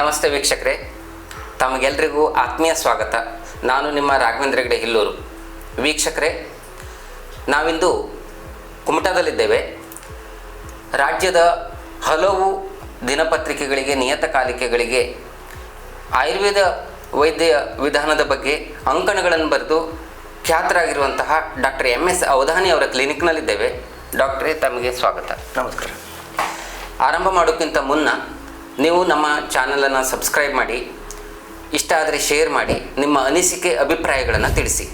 ನಮಸ್ತೆ ವೀಕ್ಷಕರೇ, ತಮಗೆಲ್ಲರಿಗೂ ಆತ್ಮೀಯ ಸ್ವಾಗತ. ನಾನು ನಿಮ್ಮ ರಾಘವೇಂದ್ರ ಹೆಗಡೆ ಹಿಲ್ಲೂರು. ವೀಕ್ಷಕರೇ, ನಾವಿಂದು ಕುಮಟಾದಲ್ಲಿದ್ದೇವೆ. ರಾಜ್ಯದ ಹಲವು ದಿನಪತ್ರಿಕೆಗಳಿಗೆ, ನಿಯತಕಾಲಿಕೆಗಳಿಗೆ ಆಯುರ್ವೇದ ವೈದ್ಯ ವಿಧಾನದ ಬಗ್ಗೆ ಅಂಕಣಗಳನ್ನು ಬರೆದು ಖ್ಯಾತರಾಗಿರುವಂತಹ ಡಾಕ್ಟರ್ MS ಅವಧಾನಿ ಅವರ ಕ್ಲಿನಿಕ್ನಲ್ಲಿದ್ದೇವೆ. ಡಾಕ್ಟ್ರೇ, ತಮಗೆ ಸ್ವಾಗತ. ನಮಸ್ಕಾರ. ಆರಂಭ ಮಾಡೋಕ್ಕಿಂತ ಮುನ್ನ ನೀವು ನಮ್ಮ ಚಾನಲನ್ನು ಸಬ್ಸ್ಕ್ರೈಬ್ ಮಾಡಿ, ಇಷ್ಟ ಆದರೆ ಶೇರ್ ಮಾಡಿ, ನಿಮ್ಮ ಅನಿಸಿಕೆ ಅಭಿಪ್ರಾಯಗಳನ್ನು ತಿಳಿಸಿ.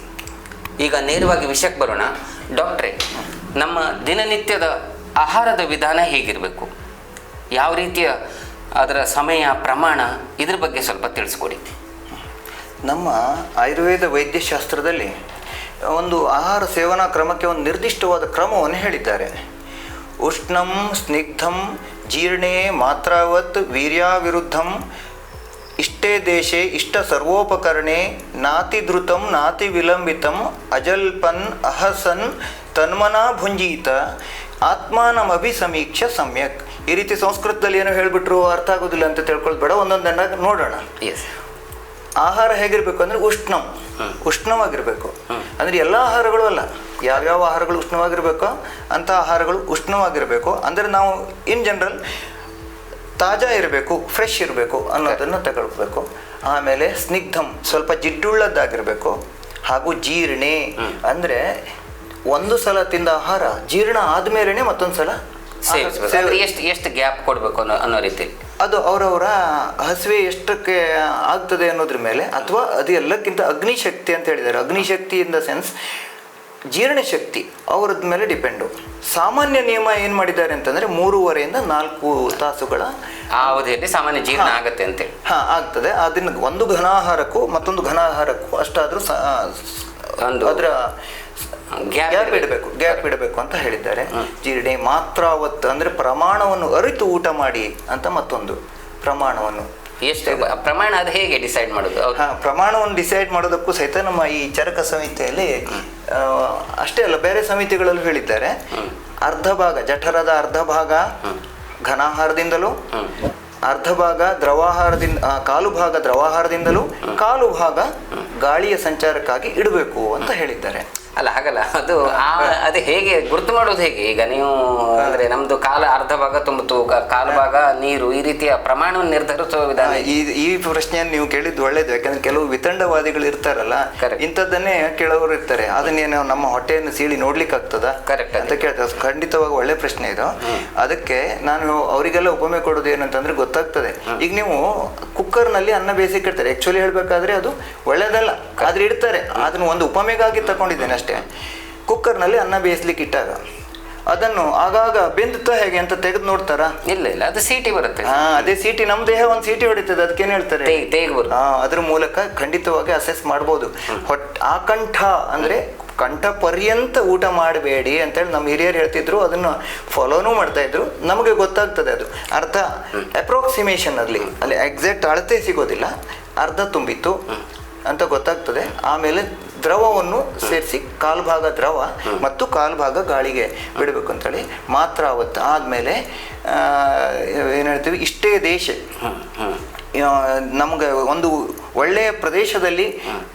ಈಗ ನೇರವಾಗಿ ವಿಷಯಕ್ಕೆ ಬರೋಣ. ಡಾಕ್ಟ್ರೇ, ನಮ್ಮ ದಿನನಿತ್ಯದ ಆಹಾರದ ವಿಧಾನ ಹೇಗಿರಬೇಕು, ಯಾವ ರೀತಿಯ ಅದರ ಸಮಯ, ಪ್ರಮಾಣ, ಇದ್ರ ಬಗ್ಗೆ ಸ್ವಲ್ಪ ತಿಳಿಸ್ಕೊಡಿ. ನಮ್ಮ ಆಯುರ್ವೇದ ವೈದ್ಯಶಾಸ್ತ್ರದಲ್ಲಿ ಒಂದು ಆಹಾರ ಸೇವನಾ ಕ್ರಮಕ್ಕೆ ಒಂದು ನಿರ್ದಿಷ್ಟವಾದ ಕ್ರಮವನ್ನು ಹೇಳಿದ್ದಾರೆ. ಉಷ್ಣಂ ಸ್ನಿಗ್ಧಂ ಜೀರ್ಣೇ ಮಾತ್ರಾವತ್ ವೀರ್ಯಾವಿರುದ್ಧಂ ಇಷ್ಟೇ ದೇಶೇ ಇಷ್ಟ ಸರ್ವೋಪಕರಣೆ ನಾತಿ ಧೃತಂ ನಾತಿ ವಿಲಂಬಿತಂ ಅಜಲ್ಪನ್ ಅಹಸನ್ ತನ್ಮನಾ ಭುಂಜೀತ ಆತ್ಮಾನಮಭಿಸಮೀಕ್ಷ ಸಮ್ಯಕ್. ಈ ರೀತಿ ಸಂಸ್ಕೃತದಲ್ಲಿ ಏನೋ ಹೇಳಿಬಿಟ್ರು, ಅರ್ಥ ಆಗೋದಿಲ್ಲ ಅಂತ ತಿಳ್ಕೊಳ್ಳೋದು ಬೇಡ, ಒಂದೊಂದನ್ನಾಗಿ ನೋಡೋಣ. ಆಹಾರ ಹೇಗಿರಬೇಕು ಅಂದರೆ ಉಷ್ಣವಾಗಿರಬೇಕು. ಅಂದರೆ ಎಲ್ಲ ಆಹಾರಗಳು ಅಲ್ಲ, ಯಾವ್ಯಾವ ಆಹಾರಗಳು ಉಷ್ಣವಾಗಿರಬೇಕೋ ಅಂಥ ಆಹಾರಗಳು ಉಷ್ಣವಾಗಿರಬೇಕು. ಅಂದರೆ ನಾವು ಇನ್ ಜನರಲ್ ತಾಜಾ ಇರಬೇಕು, ಫ್ರೆಶ್ ಇರಬೇಕು ಅನ್ನೋದನ್ನು ತಗೊಳ್ಬೇಕು. ಆಮೇಲೆ ಸ್ನಿಗ್ಧಂ, ಸ್ವಲ್ಪ ಜಿಡ್ಡುಳ್ಳದ್ದಾಗಿರಬೇಕು. ಹಾಗೂ ಜೀರ್ಣೆ ಅಂದರೆ ಒಂದು ಸಲ ತಿಂದ ಆಹಾರ ಜೀರ್ಣ ಆದಮೇಲೆ ಮತ್ತೊಂದು ಸಲ ಎಷ್ಟು ಗ್ಯಾಪ್ ಕೊಡಬೇಕು ಅನ್ನೋ ರೀತಿ ಅದು ಅವರವರ ಹಸಿವೆ ಎಷ್ಟಕ್ಕೆ ಆಗ್ತದೆ ಅನ್ನೋದ್ರ ಮೇಲೆ, ಅಥವಾ ಅದು ಎಲ್ಲಕ್ಕಿಂತ ಅಗ್ನಿಶಕ್ತಿ ಅಂತ ಹೇಳಿದ್ದಾರೆ. ಅಗ್ನಿಶಕ್ತಿ ಇನ್ ದ ಸೆನ್ಸ್ ಜೀರ್ಣಶಕ್ತಿ ಅವರದ ಮೇಲೆ ಡಿಪೆಂಡು. ಸಾಮಾನ್ಯ ನಿಯಮ ಏನು ಮಾಡಿದ್ದಾರೆ ಅಂತಂದರೆ 3.5 to 4 ತಾಸುಗಳ ಅವಧಿಯಲ್ಲಿ ಸಾಮಾನ್ಯ ಜೀರ್ಣ ಆಗುತ್ತೆ ಅಂತೇಳಿ. ಆಗ್ತದೆ. ಅದನ್ನು ಒಂದು ಘನಾಹಾರಕ್ಕೂ ಮತ್ತೊಂದು ಘನಾಹಾರಕ್ಕೂ ಅಷ್ಟಾದರೂ ಅದರ ಗ್ಯಾಪ್ ಇಡಬೇಕು ಅಂತ ಹೇಳಿದ್ದಾರೆ. ಜೀರ್ಣೆ ಮಾತ್ರಾವತ್ ಅಂದರೆ ಪ್ರಮಾಣವನ್ನು ಅರಿತು ಊಟ ಮಾಡಿ ಅಂತ ಮತ್ತೊಂದು ಪ್ರಮಾಣವನ್ನು. ಎಷ್ಟು ಪ್ರಮಾಣ, ಅದು ಹೇಗೆ ಡಿಸೈಡ್ ಮಾಡೋದು? ಪ್ರಮಾಣವನ್ನು ಡಿಸೈಡ್ ಮಾಡೋದಕ್ಕೂ ಸಹಿತ ನಮ್ಮ ಈ ಚರಕ ಸಂಹಿತೆಯಲ್ಲಿ ಅಷ್ಟೇ ಅಲ್ಲ, ಬೇರೆ ಸಮಿತಿಗಳಲ್ಲೂ ಹೇಳಿದ್ದಾರೆ. ಅರ್ಧ ಭಾಗ ಜಠರದ ಅರ್ಧ ಭಾಗ ಘನಾಹಾರದಿಂದಲೂ, ಅರ್ಧ ಭಾಗ ದ್ರವಾಹಾರದಿಂದ, ಕಾಲು ಭಾಗ ದ್ರವಾಹಾರದಿಂದಲೂ, ಕಾಲು ಭಾಗ ಗಾಳಿಯ ಸಂಚಾರಕ್ಕಾಗಿ ಇಡಬೇಕು ಅಂತ ಹೇಳಿದ್ದಾರೆ. ಅಲ್ಲ, ಹಾಗಲ್ಲ, ಅದು ಹೇಗೆ ಗುರುತು ಮಾಡೋದು ಹೇಗೆ? ಈಗ ನೀವು ಅಂದ್ರೆ ನಮ್ದು ಅರ್ಧ ಭಾಗ ತುಂಬಿತು, ಕಾಲು ಭಾಗ ನೀರು, ಈ ರೀತಿಯ ಪ್ರಮಾಣವನ್ನು ನಿರ್ಧರಿಸುವ ವಿಧಾನ. ಈ ಪ್ರಶ್ನೆಯನ್ನು ನೀವು ಕೇಳಿದ್ದು ಒಳ್ಳೇದು. ಯಾಕಂದ್ರೆ ಕೆಲವು ವಿತಂಡವಾದಿಗಳು ಇರ್ತಾರಲ್ಲ, ಇಂಥದ್ದನ್ನೇ ಕೇಳೋರು ಇರ್ತಾರೆ. ಅದನ್ನೇನು ನಮ್ಮ ಹೊಟ್ಟೆಯನ್ನು ಸೀಳಿ ನೋಡ್ಲಿಕ್ಕೆ ಆಗ್ತದ ಅಂತ ಕೇಳ್ತಾರೆ. ಖಂಡಿತವಾಗಿ ಒಳ್ಳೆ ಪ್ರಶ್ನೆ ಇದು. ಅದಕ್ಕೆ ನಾನು ಅವರಿಗೆಲ್ಲ ಉಪಮೆ ಕೊಡೋದು ಏನಂತಂದ್ರೆ ಗೊತ್ತಾಗ್ತದೆ. ಈಗ ನೀವು ಕುಕ್ಕರ್ನಲ್ಲಿ ಅನ್ನ ಬೇಯಿಸಿಕ್ ಇಡ್ತಾರೆ. ಆಕ್ಚುಲಿ ಹೇಳ್ಬೇಕಾದ್ರೆ ಅದು ಒಳ್ಳೇದಲ್ಲ, ಆದ್ರೆ ಇಡ್ತಾರೆ. ಅದನ್ನು ಒಂದು ಉಪಮೆಗಾಗಿ ತಗೊಂಡಿದ್ದೇನೆ ಅಷ್ಟೇ. ಕುಕ್ಕರ್ನಲ್ಲಿ ಅನ್ನ ಬೇಯಿಸ್ಲಿಕ್ಕೆ ಇಟ್ಟಾಗ ಅದನ್ನು ಆಗಾಗ ಬೆಂದುತ್ತಾ ಹೇಗೆ ಅಂತ ತೆಗೆದು ನೋಡ್ತಾರ? ಇಲ್ಲ, ಅದು ಸೀಟಿ ಬರುತ್ತೆ. ಅದೇ ಸೀಟಿ, ನಮ್ಮ ದೇಹ ಒಂದು ಸೀಟಿ ಹೊಡಿತದೆ. ಅದಕ್ಕೇನು ಹೇಳ್ತಾರೆ? ಅದ್ರ ಮೂಲಕ ಖಂಡಿತವಾಗಿ ಅಸೆಸ್ ಮಾಡ್ಬೋದು. ಆಕಂಠ ಅಂದ್ರೆ ಕಂಠ ಪರ್ಯಂತ ಊಟ ಮಾಡಬೇಡಿ ಅಂತೇಳಿ ನಮ್ಮ ಹಿರಿಯರು ಹೇಳ್ತಿದ್ರು. ಅದನ್ನು ಫಾಲೋನೂ ಮಾಡ್ತಾ ಇದ್ರು. ನಮಗೆ ಗೊತ್ತಾಗ್ತದೆ ಅದು ಅರ್ಧ ಅಪ್ರಾಕ್ಸಿಮೇಷನ್ ಅಲ್ಲಿ ಎಕ್ಸಾಕ್ಟ್ ಅಳತೆ ಸಿಗೋದಿಲ್ಲ. ಅರ್ಧ ತುಂಬಿತ್ತು ಅಂತ ಗೊತ್ತಾಗ್ತದೆ. ಆಮೇಲೆ ದ್ರವವನ್ನು ಸೇರಿಸಿ ಕಾಲು ಭಾಗ ದ್ರವ ಮತ್ತು ಕಾಲು ಭಾಗ ಗಾಳಿಗೆ ಬಿಡಬೇಕು ಅಂತೇಳಿ ಮಾತ್ರ ಅವತ್ತು ಆದಮೇಲೆ ಏನು ಹೇಳ್ತೀವಿ, ಇಷ್ಟೇ ದೇಶ ನಮ್ಗೆ ಒಂದು ಒಳ್ಳೆಯ ಪ್ರದೇಶದಲ್ಲಿ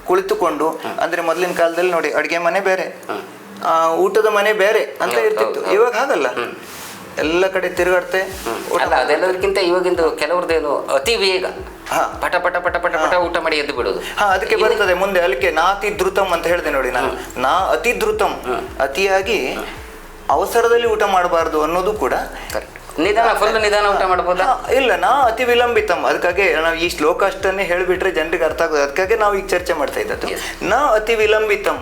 ಕುಳಿತುಕೊಂಡು, ಅಂದರೆ ಮೊದಲಿನ ಕಾಲದಲ್ಲಿ ನೋಡಿ ಅಡುಗೆ ಮನೆ ಬೇರೆ, ಊಟದ ಮನೆ ಬೇರೆ ಅಂತ ಇರ್ತಿತ್ತು. ಇವಾಗ ಹಾಗಲ್ಲ, ಎಲ್ಲ ಕಡೆ ತಿರುಗಾಡ್ತೆ. ಅದೆಲ್ಲದಕ್ಕಿಂತ ಇವಾಗಿಂದು ಕೆಲವ್ರದ್ದೇನು ಅತಿ ವೇಗ, ಪಟ ಪಟ ಪಟ ಪಟ ಪಟ ಊಟ ಮಾಡಿ ಎದ್ದು ಬಿಡೋದು. ಅದಕ್ಕೆ ಬರ್ತದೆ ಮುಂದೆ. ಅದಕ್ಕೆ ನಾತಿ ಧೃತಂ ಅಂತ ಹೇಳಿದೆ ನೋಡಿ ನಾನು. ಅತಿ ಧೃತಂ, ಅತಿಯಾಗಿ ಅವಸರದಲ್ಲಿ ಊಟ ಮಾಡಬಾರ್ದು ಅನ್ನೋದು ಕೂಡ. ನಿಧಾನ ಊಟ ಮಾಡ್ಬೋದಾ? ಇಲ್ಲ, ಅತಿ ವಿಲಂಬಿತಂ. ಅದಕ್ಕಾಗಿ ನಾವು ಈ ಶ್ಲೋಕ ಅಷ್ಟನ್ನೇ ಹೇಳಿಬಿಟ್ರೆ ಜನರಿಗೆ ಅರ್ಥ ಆಗೋದು. ಅದಕ್ಕಾಗಿ ನಾವು ಈಗ ಚರ್ಚೆ ಮಾಡ್ತಾ ಇದ್ದದ್ದು. ಅತಿ ವಿಲಂಬಿತಂ,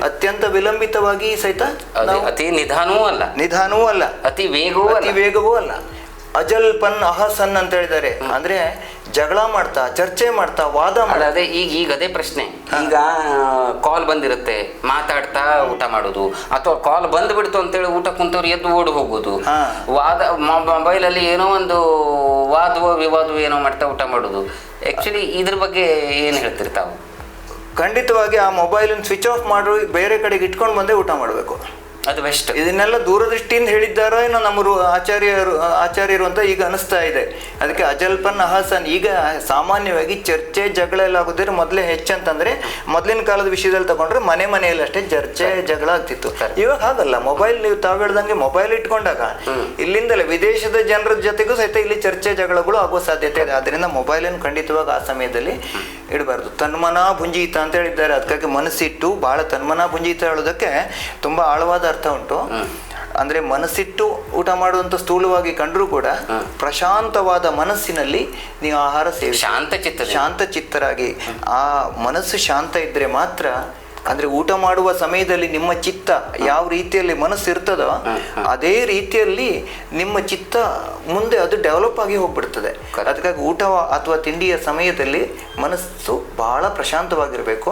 ಅತ್ಯಂತ ವಿಲಂಬಿತವಾಗಿ ಸಹಿತ, ಅತಿ ನಿಧಾನವೂ ಅಲ್ಲ, ಅತಿ ವೇಗವೂ ಅಲ್ಲ. ಅಜಲ್ಪನ್ ಅಹಸನ್ ಅಂತ ಹೇಳಿದ್ದಾರೆ. ಅಂದ್ರೆ ಜಗಳ ಮಾಡ್ತಾ, ಚರ್ಚೆ ಮಾಡ್ತಾ, ವಾದ ಅದೇ ಈಗ ಅದೇ ಪ್ರಶ್ನೆ. ಈಗ ಕಾಲ್ ಬಂದಿರುತ್ತೆ, ಮಾತಾಡ್ತಾ ಊಟ ಮಾಡೋದು, ಅಥವಾ ಕಾಲ್ ಬಂದ್ಬಿಡ್ತು ಅಂತೇಳಿ ಊಟ ಕುಂತವ್ರು ಎದ್ದು ಓಡಿ ಹೋಗೋದು, ಮೊಬೈಲಲ್ಲಿ ಏನೋ ಒಂದು ವಾದವೋ ವಿವಾದವೋ ಏನೋ ಮಾಡ್ತಾ ಊಟ ಮಾಡೋದು. ಆಕ್ಚುಲಿ ಇದ್ರ ಬಗ್ಗೆ ಏನು ಹೇಳ್ತಿರ್ತಾವೆ? ಖಂಡಿತವಾಗಿ ಆ ಮೊಬೈಲನ್ನು ಸ್ವಿಚ್ ಆಫ್ ಮಾಡಿ ಬೇರೆ ಕಡೆಗೆ ಇಟ್ಕೊಂಡು ಬಂದೇ ಊಟ ಮಾಡಬೇಕು. ಅದು ಬೆಸ್ಟ್. ಇದನ್ನೆಲ್ಲ ದೂರದೃಷ್ಟಿಯಿಂದ ಹೇಳಿದ್ದಾರೋ ಏನೋ ನಮ್ಮ ಆಚಾರ್ಯರು ಅಂತ ಈಗ ಅನಿಸ್ತಾ ಇದೆ. ಅದಕ್ಕೆ ಅಜಲ್ಪನ್ ಅಹಸನ್. ಈಗ ಸಾಮಾನ್ಯವಾಗಿ ಚರ್ಚೆ ಜಗಳ ಎಲ್ಲ ಆಗೋದ್ರೆ ಮೊದಲೇ ಹೆಚ್ಚಂತಂದ್ರೆ ಮೊದಲಿನ ಕಾಲದ ವಿಷಯದಲ್ಲಿ ತಗೊಂಡ್ರೆ ಮನೆಯಲ್ಲಿ ಅಷ್ಟೇ ಚರ್ಚೆ ಜಗಳ ಆಗ್ತಿತ್ತು. ಇವಾಗ ಹಾಗಲ್ಲ. ಮೊಬೈಲ್, ನೀವು ತಾವು ಹೇಳ್ದಂಗೆ ಮೊಬೈಲ್ ಇಟ್ಕೊಂಡಾಗ ಇಲ್ಲಿಂದಲೇ ವಿದೇಶದ ಜನರ ಜೊತೆಗೂ ಸಹಿತ ಇಲ್ಲಿ ಚರ್ಚೆ ಜಗಳಗಳು ಆಗೋ ಸಾಧ್ಯತೆ ಇದೆ. ಆದ್ರಿಂದ ಮೊಬೈಲನ್ನು ಖಂಡಿತವಾಗಿ ಆ ಸಮಯದಲ್ಲಿ ಇಡಬಾರ್ದು. ತನ್ಮನ ಭುಂಜೀತ ಅಂತ ಹೇಳಿದ್ದಾರೆ. ಅದಕ್ಕಾಗಿ ಮನಸ್ಸಿಟ್ಟು ಬಹಳ ತನ್ಮನ ಭುಂಜೀತ ಹೇಳೋದಕ್ಕೆ ತುಂಬಾ ಆಳವಾದ ಅರ್ಥ ಉಂಟು. ಅಂದ್ರೆ ಮನಸ್ಸಿಟ್ಟು ಊಟ ಮಾಡುವಂತ ಸ್ಥೂಲವಾಗಿ ಕಂಡ್ರೂ ಕೂಡ ಪ್ರಶಾಂತವಾದ ಮನಸ್ಸಿನಲ್ಲಿ ನೀವು ಆಹಾರ ಸೇವಿಸಿ ಶಾಂತ ಚಿತ್ತರಾಗಿ, ಆ ಮನಸ್ಸು ಶಾಂತ ಇದ್ರೆ ಮಾತ್ರ, ಅಂದ್ರೆ ಊಟ ಮಾಡುವ ಸಮಯದಲ್ಲಿ ನಿಮ್ಮ ಚಿತ್ತ ಯಾವ ರೀತಿಯಲ್ಲಿ ಮನಸ್ಸು ಇರ್ತದೋ ಅದೇ ರೀತಿಯಲ್ಲಿ ನಿಮ್ಮ ಚಿತ್ತ ಮುಂದೆ ಅದು ಡೆವಲಪ್ ಆಗಿ ಹೋಗ್ಬಿಡ್ತದೆ. ಅದಕ್ಕಾಗಿ ಊಟ ಅಥವಾ ತಿಂಡಿಯ ಸಮಯದಲ್ಲಿ ಮನಸ್ಸು ಬಹಳ ಪ್ರಶಾಂತವಾಗಿರಬೇಕು.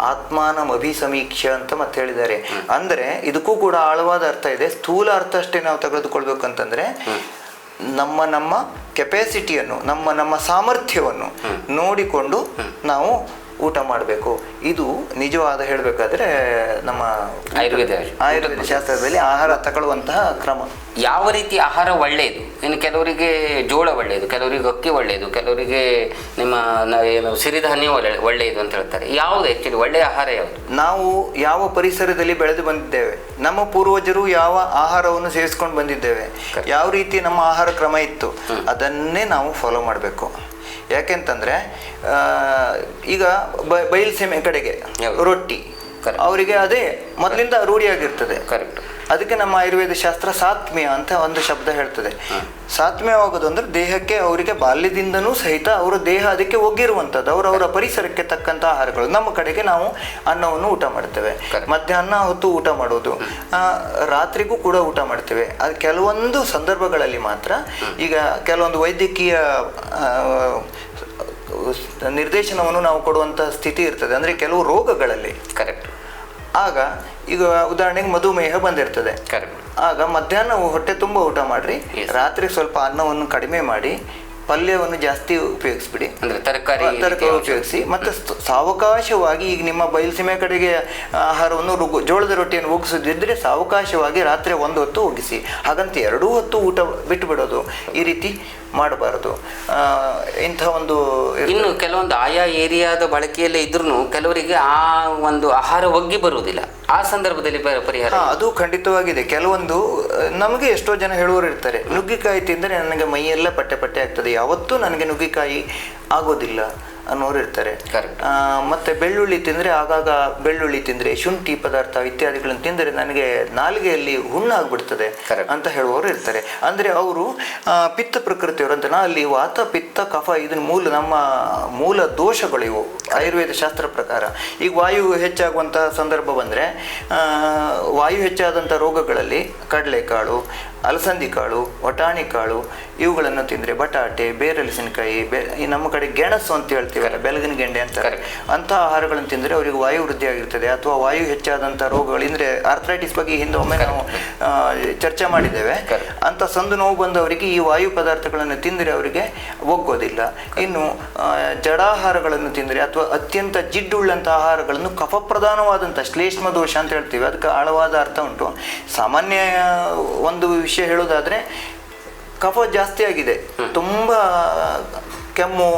ಆತ್ಮಾನಂ ಅಭಿಸಮೀಕ್ಷ ಅಂತ ಮತ್ತೆ ಹೇಳಿದ್ದಾರೆ. ಅಂದರೆ ಇದಕ್ಕೂ ಕೂಡ ಆಳವಾದ ಅರ್ಥ ಇದೆ. ಸ್ಥೂಲ ಅರ್ಥ ಅಷ್ಟೇ ನಾವು ತೆಗೆದುಕೊಳ್ಬೇಕಂತಂದ್ರೆ ನಮ್ಮ ಕೆಪಾಸಿಟಿಯನ್ನು, ನಮ್ಮ ಸಾಮರ್ಥ್ಯವನ್ನು ನೋಡಿಕೊಂಡು ನಾವು ಊಟ ಮಾಡಬೇಕು. ಇದು ನಿಜವಾದ ಹೇಳಬೇಕಾದ್ರೆ ನಮ್ಮ ಆಯುರ್ವೇದ ಶಾಸ್ತ್ರದಲ್ಲಿ ಆಹಾರ ತಗೊಳ್ಳುವಂತಹ ಕ್ರಮ. ಯಾವ ರೀತಿ ಆಹಾರ ಒಳ್ಳೆಯದು? ಇನ್ನು ಕೆಲವರಿಗೆ ಜೋಳ ಒಳ್ಳೆಯದು, ಕೆಲವರಿಗೆ ಅಕ್ಕಿ ಒಳ್ಳೆಯದು, ಕೆಲವರಿಗೆ ನಿಮ್ಮ ಏನು ಸಿರಿಧಾನ್ಯ ಒಳ್ಳೆಯದು ಅಂತ ಹೇಳ್ತಾರೆ. ಯಾವುದು ಆ್ಯಕ್ಚುಲಿ ಒಳ್ಳೆಯ ಆಹಾರ ಯಾವುದು? ನಾವು ಯಾವ ಪರಿಸರದಲ್ಲಿ ಬೆಳೆದು ಬಂದಿದ್ದೇವೆ, ನಮ್ಮ ಪೂರ್ವಜರು ಯಾವ ಆಹಾರವನ್ನು ಸೇವಿಸ್ಕೊಂಡು ಬಂದಿದ್ದೇವೆ, ಯಾವ ರೀತಿ ನಮ್ಮ ಆಹಾರ ಕ್ರಮ ಇತ್ತು, ಅದನ್ನೇ ನಾವು ಫಾಲೋ ಮಾಡಬೇಕು. ಯಾಕೆಂತಂದ್ರೆ ಈಗ ಬಯಲ್ಸೀಮೆ ಕಡೆಗೆ ರೊಟ್ಟಿ ಅವರಿಗೆ ಅದೇ ಮೊದಲಿಂದ ರೂಢಿಯಾಗಿರ್ತದೆ. ಕರೆಕ್ಟ್. ಅದಕ್ಕೆ ನಮ್ಮ ಆಯುರ್ವೇದ ಶಾಸ್ತ್ರ ಸಾತ್ಮ್ಯ ಅಂತ ಒಂದು ಶಬ್ದ ಹೇಳ್ತದೆ. ಸಾತ್ಮ್ಯವಾಗೋದು ಅಂದ್ರೆ ದೇಹಕ್ಕೆ, ಅವರಿಗೆ ಬಾಲ್ಯದಿಂದನೂ ಸಹಿತ ಅವರ ದೇಹ ಅದಕ್ಕೆ ಒಗ್ಗಿರುವಂಥದ್ದು, ಅವರವರ ಪರಿಸರಕ್ಕೆ ತಕ್ಕಂಥ ಆಹಾರಗಳು. ನಮ್ಮ ಕಡೆಗೆ ನಾವು ಅನ್ನವನ್ನು ಊಟ ಮಾಡ್ತೇವೆ, ಮಧ್ಯಾಹ್ನ ಹೊತ್ತು ಊಟ ಮಾಡೋದು, ರಾತ್ರಿಗೂ ಕೂಡ ಊಟ ಮಾಡ್ತೇವೆ. ಅದು ಕೆಲವೊಂದು ಸಂದರ್ಭಗಳಲ್ಲಿ ಮಾತ್ರ, ಈಗ ಕೆಲವೊಂದು ವೈದ್ಯಕೀಯ ನಿರ್ದೇಶನವನ್ನು ನಾವು ಕೊಡುವಂಥ ಸ್ಥಿತಿ ಇರ್ತದೆ. ಅಂದರೆ ಕೆಲವು ರೋಗಗಳಲ್ಲಿ ಕರೆಕ್ಟ್. ಆಗ ಈಗ ಉದಾಹರಣೆಗೆ ಮಧುಮೇಹ ಬಂದಿರ್ತದೆ. ಕರೆಕ್ಟ್. ಆಗ ಮಧ್ಯಾಹ್ನ ಹೊಟ್ಟೆ ತುಂಬ ಊಟ ಮಾಡ್ರಿ, ರಾತ್ರಿ ಸ್ವಲ್ಪ ಅನ್ನವನ್ನು ಕಡಿಮೆ ಮಾಡಿ, ಪಲ್ಯವನ್ನು ಜಾಸ್ತಿ ಉಪಯೋಗಿಸ್ಬಿಡಿ, ಅಂದ್ರೆ ತರಕಾರಿ ಉಪಯೋಗಿಸಿ. ಮತ್ತೆ ಸಾವಕಾಶವಾಗಿ, ಈಗ ನಿಮ್ಮ ಬಯಲುಸೀಮೆ ಕಡೆಗೆ ಆಹಾರವನ್ನು ಜೋಳದ ರೊಟ್ಟಿಯನ್ನು ಒಗ್ಗಿಸೋದಿದ್ರೆ ಸಾವಕಾಶವಾಗಿ ರಾತ್ರಿ ಒಂದು ಹೊತ್ತು ಒಗ್ಗಿಸಿ. ಹಾಗಂತ 2 ಹೊತ್ತು ಊಟ ಬಿಟ್ಟು ಬಿಡೋದು, ಈ ರೀತಿ ಮಾಡಬಾರದು. ಇಂಥ ಒಂದು ಇನ್ನು ಕೆಲವೊಂದು ಆಯಾ ಏರಿಯಾದ ಬಳಕೆಯಲ್ಲೇ ಇದ್ರೂ ಕೆಲವರಿಗೆ ಆ ಒಂದು ಆಹಾರ ಒಗ್ಗಿ ಬರುವುದಿಲ್ಲ. ಆ ಸಂದರ್ಭದಲ್ಲಿ ಪರಿಹಾರ ಅದು ಖಂಡಿತವಾಗಿದೆ. ಕೆಲವೊಂದು ನಮಗೆ ಎಷ್ಟೋ ಜನ ಹೇಳುವವರು ಇರ್ತಾರೆ, ನುಗ್ಗಿಕಾಯಿ ತಿಂದರೆ ನನಗೆ ಮೈಯೆಲ್ಲ ಪಟ್ಟೆ ಆಗ್ತದೆ, ಯಾವತ್ತೂ ನನಗೆ ನುಗ್ಗಿಕಾಯಿ ಆಗೋದಿಲ್ಲ ಅನ್ನೋರು ಇರ್ತಾರೆ. ಮತ್ತೆ ಬೆಳ್ಳುಳ್ಳಿ ತಿಂದರೆ, ಆಗಾಗ ಬೆಳ್ಳುಳ್ಳಿ ತಿಂದರೆ, ಶುಂಠಿ ಪದಾರ್ಥ ಇತ್ಯಾದಿಗಳನ್ನು ತಿಂದರೆ ನನಗೆ ನಾಲಿಗೆಯಲ್ಲಿ ಹುಣ್ಣಾಗ್ಬಿಡ್ತದೆ ಅಂತ ಹೇಳುವವರು ಇರ್ತಾರೆ. ಅಂದರೆ ಅವರು ಪಿತ್ತ ಪ್ರಕೃತಿಯವರು ಅಂತ. ಅಲ್ಲಿ ವಾತ ಪಿತ್ತ ಕಫ ಇದನ್ನ ನಮ್ಮ ಮೂಲ ದೋಷಗಳು ಇವು ಆಯುರ್ವೇದ ಶಾಸ್ತ್ರ ಪ್ರಕಾರ. ಈಗ ವಾಯು ಹೆಚ್ಚಾಗುವಂತಹ ಸಂದರ್ಭ ಬಂದರೆ, ವಾಯು ಹೆಚ್ಚಾದಂಥ ರೋಗಗಳಲ್ಲಿ ಕಡಲೆಕಾಳು, ಅಲಸಂದಿ ಕಾಳು, ವಟಾಣಿ ಕಾಳು ಇವುಗಳನ್ನು ತಿಂದರೆ, ಬಟಾಟೆ, ಬೇರಲಸಿನಕಾಯಿ, ನಮ್ಮ ಕಡೆ ಗೆಣಸು ಅಂತ ಹೇಳ್ತೀವಲ್ಲ, ಬೆಳಗಿನ ಗೆಂಡೆ ಅಂತಾರೆ, ಅಂಥ ಆಹಾರಗಳನ್ನು ತಿಂದರೆ ಅವರಿಗೆ ವಾಯು ವೃದ್ಧಿ ಆಗಿರ್ತದೆ. ಅಥವಾ ವಾಯು ಹೆಚ್ಚಾದಂಥ ರೋಗಗಳು, ಅಂದರೆ ಆರ್ಥರೈಟಿಸ್ ಬಗ್ಗೆ ಹಿಂದೆ ಒಮ್ಮೆ ನಾವು ಚರ್ಚೆ ಮಾಡಿದ್ದೇವೆ. ಅಂಥ ಸಂದು ನೋವು ಬಂದವರಿಗೆ ಈ ವಾಯು ಪದಾರ್ಥಗಳನ್ನು ತಿಂದರೆ ಅವರಿಗೆ ಒಗ್ಗೋದಿಲ್ಲ. ಇನ್ನು ಜಡಾಹಾರಗಳನ್ನು ತಿಂದರೆ ಅಥವಾ ಅತ್ಯಂತ ಜಿಡ್ಡುಳ್ಳಂಥ ಆಹಾರಗಳನ್ನು, ಕಫಪ್ರಧಾನವಾದಂಥ ಶ್ಲೇಷ್ಮ ದೋಷ ಅಂತ ಹೇಳ್ತೀವಿ, ಅದಕ್ಕೆ ಆಳವಾದ ಅರ್ಥ ಉಂಟು. ಸಾಮಾನ್ಯ ಒಂದು ವಿಷಯ ಹೇಳೋದಾದ್ರೆ, ಕಫ ಜಾಸ್ತಿ ಆಗಿದೆ, ತುಂಬ ಕೆಮ್ಮು,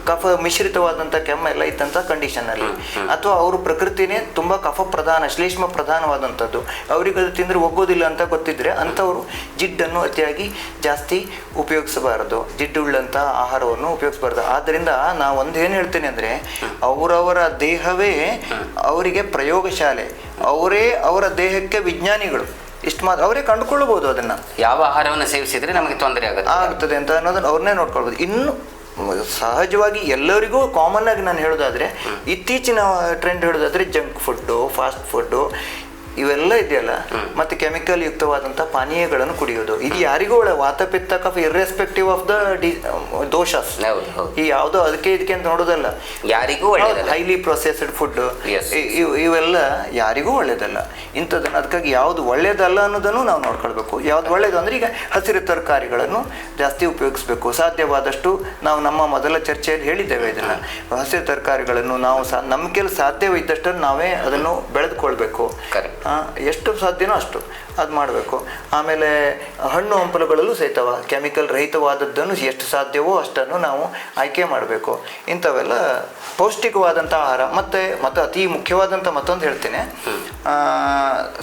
ಕಫ ಮಿಶ್ರಿತವಾದಂಥ ಕೆಮ್ಮು ಎಲ್ಲ ಇತ್ತಂಥ ಕಂಡೀಷನಲ್ಲಿ, ಅಥವಾ ಅವರು ಪ್ರಕೃತಿನೇ ತುಂಬ ಕಫ ಪ್ರಧಾನ, ಶ್ಲೇಷ್ಮ ಪ್ರಧಾನವಾದಂಥದ್ದು, ಅವರಿಗೆ ಅದು ತಿಂದರೆ ಒಗ್ಗೋದಿಲ್ಲ ಅಂತ ಗೊತ್ತಿದ್ರೆ ಅಂಥವರು ಜಿಡ್ಡನ್ನು ಅತಿಯಾಗಿ ಜಾಸ್ತಿ ಉಪಯೋಗಿಸಬಾರದು, ಜಿಡ್ಡುಳ್ಳಂಥ ಆಹಾರವನ್ನು ಉಪಯೋಗಿಸಬಾರ್ದು. ಆದ್ದರಿಂದ ನಾವು ಒಂದು ಏನು ಹೇಳ್ತೇನೆ ಅಂದರೆ, ಅವರವರ ದೇಹವೇ ಅವರಿಗೆ ಪ್ರಯೋಗಶಾಲೆ, ಅವರೇ ಅವರ ದೇಹಕ್ಕೆ ವಿಜ್ಞಾನಿಗಳು. ಇಷ್ಟು ಮಾತ್ರ ಅವರೇ ಕಂಡುಕೊಳ್ಳಬಹುದು ಅದನ್ನು, ಯಾವ ಆಹಾರವನ್ನು ಸೇವಿಸಿದರೆ ನಮಗೆ ತೊಂದರೆ ಆಗ್ತದೆ ಅಂತ ಅನ್ನೋದನ್ನು ಅವ್ರನ್ನೇ ನೋಡ್ಕೊಳ್ಬೋದು. ಇನ್ನು ಸಹಜವಾಗಿ ಎಲ್ಲರಿಗೂ ಕಾಮನ್ ಆಗಿ ನಾನು ಹೇಳೋದಾದ್ರೆ, ಇತ್ತೀಚಿನ ಟ್ರೆಂಡ್ ಹೇಳೋದಾದ್ರೆ ಜಂಕ್ ಫುಡ್ಡು, ಫಾಸ್ಟ್ ಫುಡ್ಡು ಇವೆಲ್ಲ ಇದೆಯಲ್ಲ, ಮತ್ತೆ ಕೆಮಿಕಲ್ ಯುಕ್ತವಾದಂಥ ಪಾನೀಯಗಳನ್ನು ಕುಡಿಯೋದು, ಇದು ಯಾರಿಗೂ ಒಳ್ಳೆ ವಾತಪಿತ್ತ ಕಫ ಇರ್ರೆಸ್ಪೆಕ್ಟಿವ್ ಆಫ್ ದ ದೋಷಸ್. ಈ ಯಾವುದೋ ಅದಕ್ಕೆ ಇದಕ್ಕೆ ಅಂತ ನೋಡೋದಲ್ಲ, ಯಾರಿಗೂ ಹೈಲಿ ಪ್ರೊಸೆಸ್ಡ್ ಫುಡ್ ಇವೆಲ್ಲ ಯಾರಿಗೂ ಒಳ್ಳೇದಲ್ಲ. ಇಂಥದ್ದನ್ನು ಅದಕ್ಕಾಗಿ ಯಾವುದು ಒಳ್ಳೇದಲ್ಲ ಅನ್ನೋದನ್ನು ನಾವು ನೋಡ್ಕೊಳ್ಬೇಕು. ಯಾವ್ದು ಒಳ್ಳೇದು ಅಂದರೆ, ಈಗ ಹಸಿರು ತರಕಾರಿಗಳನ್ನು ಜಾಸ್ತಿ ಉಪಯೋಗಿಸ್ಬೇಕು. ಸಾಧ್ಯವಾದಷ್ಟು ನಾವು ನಮ್ಮ ಮೊದಲ ಚರ್ಚೆಯಲ್ಲಿ ಹೇಳಿದ್ದೇವೆ ಇದನ್ನು, ಹಸಿರು ತರಕಾರಿಗಳನ್ನು ನಾವು ನಮ್ಮ ಕೆಲಸ ಸಾಧ್ಯವಿದ್ದಷ್ಟು ನಾವೇ ಅದನ್ನು ಬೆಳೆದುಕೊಳ್ಬೇಕು. ಎಷ್ಟು ಸಾಧ್ಯನೋ ಅಷ್ಟು ಅದು ಮಾಡಬೇಕು. ಆಮೇಲೆ ಹಣ್ಣು ಹಂಪಲುಗಳಲ್ಲೂ ಸಹಿತವ ಕೆಮಿಕಲ್ ರಹಿತವಾದದ್ದನ್ನು ಎಷ್ಟು ಸಾಧ್ಯವೋ ಅಷ್ಟನ್ನು ನಾವು ಆಯ್ಕೆ ಮಾಡಬೇಕು. ಇಂಥವೆಲ್ಲ ಪೌಷ್ಟಿಕವಾದಂಥ ಆಹಾರ. ಮತ್ತು ಅತಿ ಮುಖ್ಯವಾದಂಥ ಮತ್ತೊಂದು ಹೇಳ್ತೇನೆ,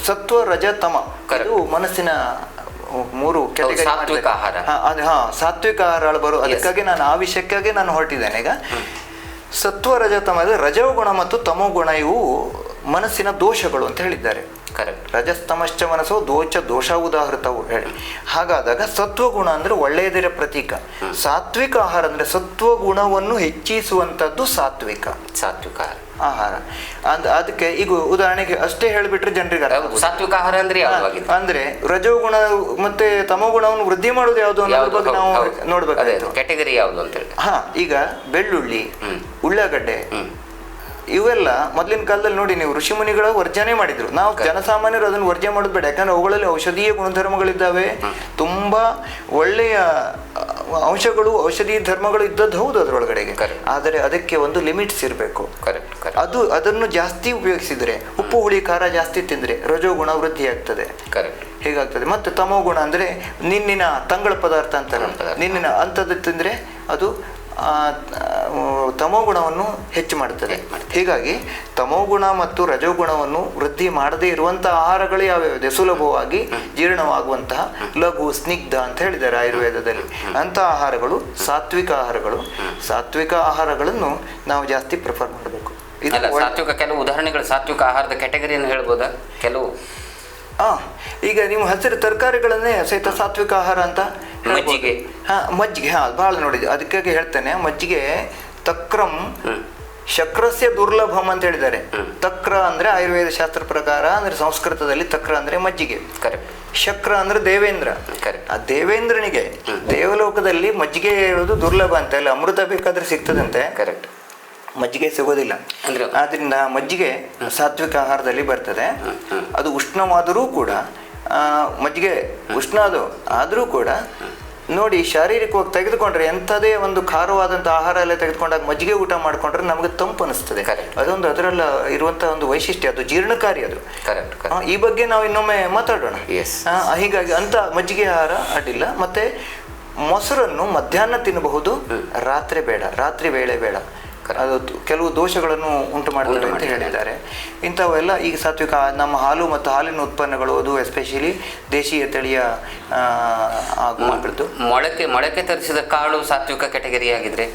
ಸತ್ವ ರಜ ತಮ, ಇದು ಮನಸ್ಸಿನ 3 ಕೆಟಗರಿ. ಸಾತ್ವಿಕ ಆಹಾರ. ಸಾತ್ವಿಕ ಆಹಾರ ಬರೋ, ಅದಕ್ಕಾಗಿ ನಾನು ಆ ವಿಷಯಕ್ಕಾಗಿ ನಾನು ಹೊರಟಿದ್ದೇನೆ ಈಗ. ಸತ್ವ ರಜತಮ, ರಜೋಗುಣ ಮತ್ತು ತಮೋಗುಣ ಇವು ಮನಸ್ಸಿನ ದೋಷಗಳು ಅಂತ ಹೇಳಿದ್ದಾರೆ. ಕರೆಕ್ಟ್. ರಜಸ್ತಮಶ್ಚ ಮನಸ್ಸು ದೋಷ ಉದಾಹೃತವು ಹೇಳಿ. ಹಾಗಾದಾಗ ಸತ್ವಗುಣ ಅಂದ್ರೆ ಒಳ್ಳೆಯದರ ಪ್ರತೀಕ. ಸಾತ್ವಿಕ ಆಹಾರ ಅಂದ್ರೆ ಸತ್ವಗುಣವನ್ನು ಹೆಚ್ಚಿಸುವಂಥದ್ದು ಸಾತ್ವಿಕ ಆಹಾರ. ಅದಕ್ಕೆ ಈಗ ಉದಾಹರಣೆಗೆ ಅಷ್ಟೇ ಹೇಳಿಬಿಟ್ರೆ ಜನರಿಗೆ ಸಾತ್ವಿಕ ಆಹಾರ ಅಂದ್ರೆ ರಜೋಗುಣ ಮತ್ತೆ ತಮೋಗುಣವನ್ನು ವೃದ್ಧಿ ಮಾಡೋದು ಯಾವುದು ಅನ್ನೋದ್ರ ಬಗ್ಗೆ ನಾವು ನೋಡ್ಬೇಕು. ಕ್ಯಾಟಗರಿ ಯಾವುದು ಅಂತ ಹೇಳಿ. ಈಗ ಬೆಳ್ಳುಳ್ಳಿ, ಉಳ್ಳಾಗಡ್ಡೆ ಇವೆಲ್ಲ ಮೊದಲಿನ ಕಾಲದಲ್ಲಿ ನೋಡಿ ನೀವು ಋಷಿಮುನಿಗಳ ವರ್ಜನೆ ಮಾಡಿದ್ರು. ನಾವು ಜನಸಾಮಾನ್ಯರು ಅದನ್ನು ವರ್ಜನೆ ಮಾಡೋದು ಬೇಡ, ಯಾಕಂದ್ರೆ ಅವುಗಳಲ್ಲಿ ಔಷಧೀಯ ಗುಣಧರ್ಮಗಳಿದ್ದಾವೆ, ತುಂಬಾ ಒಳ್ಳೆಯ ಅಂಶಗಳು ಔಷಧೀಯ ಧರ್ಮಗಳು ಇದ್ದದ್ದು ಹೌದು ಅದರೊಳಗಡೆಗೆ. ಆದರೆ ಅದಕ್ಕೆ ಒಂದು ಲಿಮಿಟ್ಸ್ ಇರಬೇಕು. ಅದನ್ನು ಜಾಸ್ತಿ ಉಪಯೋಗಿಸಿದ್ರೆ, ಉಪ್ಪು ಹುಳಿ ಖಾರ ಜಾಸ್ತಿ ತಿಂದ್ರೆ ರಜೋಗುಣ ವೃದ್ಧಿ ಆಗ್ತದೆ. ಹೀಗಾಗ್ತದೆ. ಮತ್ತೆ ತಮೋಗುಣ ಅಂದ್ರೆ ನಿನ್ನಿನ ತಂಗಳ ಪದಾರ್ಥ ಅಂತಾರೆ, ನಿನ್ನಿನ ಅಂಥದ್ದು ತಿಂದ್ರೆ ಅದು ತಮೋಗುಣವನ್ನು ಹೆಚ್ಚು ಮಾಡುತ್ತದೆ. ಹೀಗಾಗಿ ತಮೋಗುಣ ಮತ್ತು ರಜೋಗುಣವನ್ನು ವೃದ್ಧಿ ಮಾಡದೇ ಇರುವಂತಹ ಆಹಾರಗಳು ಯಾವ್ಯಾವಿದೆ, ಸುಲಭವಾಗಿ ಜೀರ್ಣವಾಗುವಂತಹ ಲಘು ಸ್ನಿಗ್ಧ ಅಂತ ಹೇಳಿದ್ದಾರೆ ಆಯುರ್ವೇದದಲ್ಲಿ. ಅಂತಹ ಆಹಾರಗಳು ಸಾತ್ವಿಕ ಆಹಾರಗಳು. ಸಾತ್ವಿಕ ಆಹಾರಗಳನ್ನು ನಾವು ಜಾಸ್ತಿ ಪ್ರಿಫರ್ ಮಾಡಬೇಕು. ಸಾತ್ವಿಕ ಕೆಲವು ಉದಾಹರಣೆಗಳು, ಸಾತ್ವಿಕ ಆಹಾರದ ಕ್ಯಾಟಗರಿಯನ್ನು ಹೇಳ್ಬೋದಾ? ಕೆಲವು ಈಗ ನೀವು ಹಸಿರು ತರಕಾರಿಗಳನ್ನೇ ಸಹಿತ ಸಾತ್ವಿಕ ಆಹಾರ ಅಂತ. ಮಜ್ಜಿಗೆ, ಮಜ್ಜಿಗೆ ಬಹಳ ನೋಡಿದ್ವಿ. ಅದಕ್ಕಾಗಿ ಹೇಳ್ತೇನೆ, ಮಜ್ಜಿಗೆ ತಕ್ರಂ ಶಕ್ರಸ್ಯ ದುರ್ಲಭಂ ಅಂತ ಹೇಳಿದ್ದಾರೆ. ತಕ್ರ ಅಂದ್ರೆ ಆಯುರ್ವೇದ ಶಾಸ್ತ್ರ ಪ್ರಕಾರ ಅಂದ್ರೆ ಸಂಸ್ಕೃತದಲ್ಲಿ ತಕ್ರ ಅಂದ್ರೆ ಮಜ್ಜಿಗೆ. ಶಕ್ರ ಅಂದ್ರೆ ದೇವೇಂದ್ರ. ಆ ದೇವೇಂದ್ರನಿಗೆ ದೇವಲೋಕದಲ್ಲಿ ಮಜ್ಜಿಗೆ ಹೇಳೋದು ದುರ್ಲಭ ಅಂತ. ಅಲ್ಲಿ ಅಮೃತ ಬೇಕಾದ್ರೆ ಸಿಗ್ತದಂತೆ, ಮಜ್ಜಿಗೆ ಸಿಗೋದಿಲ್ಲ. ಆದ್ರಿಂದ ಮಜ್ಜಿಗೆ ಸಾತ್ವಿಕ ಆಹಾರದಲ್ಲಿ ಬರ್ತದೆ. ಅದು ಉಷ್ಣವಾದರೂ ಕೂಡ, ಮಜ್ಜಿಗೆ ಉಷ್ಣ ಅದು ಆದರೂ ಕೂಡ ನೋಡಿ, ಶಾರೀರಿಕವಾಗಿ ತೆಗೆದುಕೊಂಡ್ರೆ ಎಂಥದೇ ಒಂದು ಖಾರವಾದಂಥ ಆಹಾರ ಎಲ್ಲ ತೆಗೆದುಕೊಂಡಾಗ ಮಜ್ಜಿಗೆ ಊಟ ಮಾಡ್ಕೊಂಡ್ರೆ ನಮಗೆ ತಂಪು ಅನಿಸ್ತದೆ. ಅದೊಂದು ಅದರಲ್ಲ ಇರುವಂಥ ಒಂದು ವೈಶಿಷ್ಟ್ಯ, ಅದು ಜೀರ್ಣಕಾರಿ ಅದು. ಈ ಬಗ್ಗೆ ನಾವು ಇನ್ನೊಮ್ಮೆ ಮಾತಾಡೋಣ. ಹೀಗಾಗಿ ಅಂತ ಮಜ್ಜಿಗೆ ಆಹಾರ ಅಡ್ಡಿಲ್ಲ. ಮತ್ತೆ ಮೊಸರನ್ನು ಮಧ್ಯಾಹ್ನ ತಿನ್ನಬಹುದು, ರಾತ್ರಿ ಬೇಡ, ರಾತ್ರಿ ವೇಳೆ ಬೇಡ. ಅದು ಕೆಲವು ದೋಷಗಳನ್ನು ಉಂಟು ಮಾಡ್ತದೆ ಅಂತ ಹೇಳಿದ್ದಾರೆ. ಇಂಥವೆಲ್ಲ ಈಗ ಸಾತ್ವಿಕ. ನಮ್ಮ ಹಾಲು ಮತ್ತು ಹಾಲಿನ ಉತ್ಪನ್ನಗಳು, ಅದು ಎಸ್ಪೆಷಲಿ ದೇಶೀಯ ತಳಿಯ ಮೊಳಕೆ ತರಿಸಿದ ಕಾಳು ಸಾತ್ವಿಕ ಕ್ಯಾಟಗರಿ ಆಗಿದ್ರೆ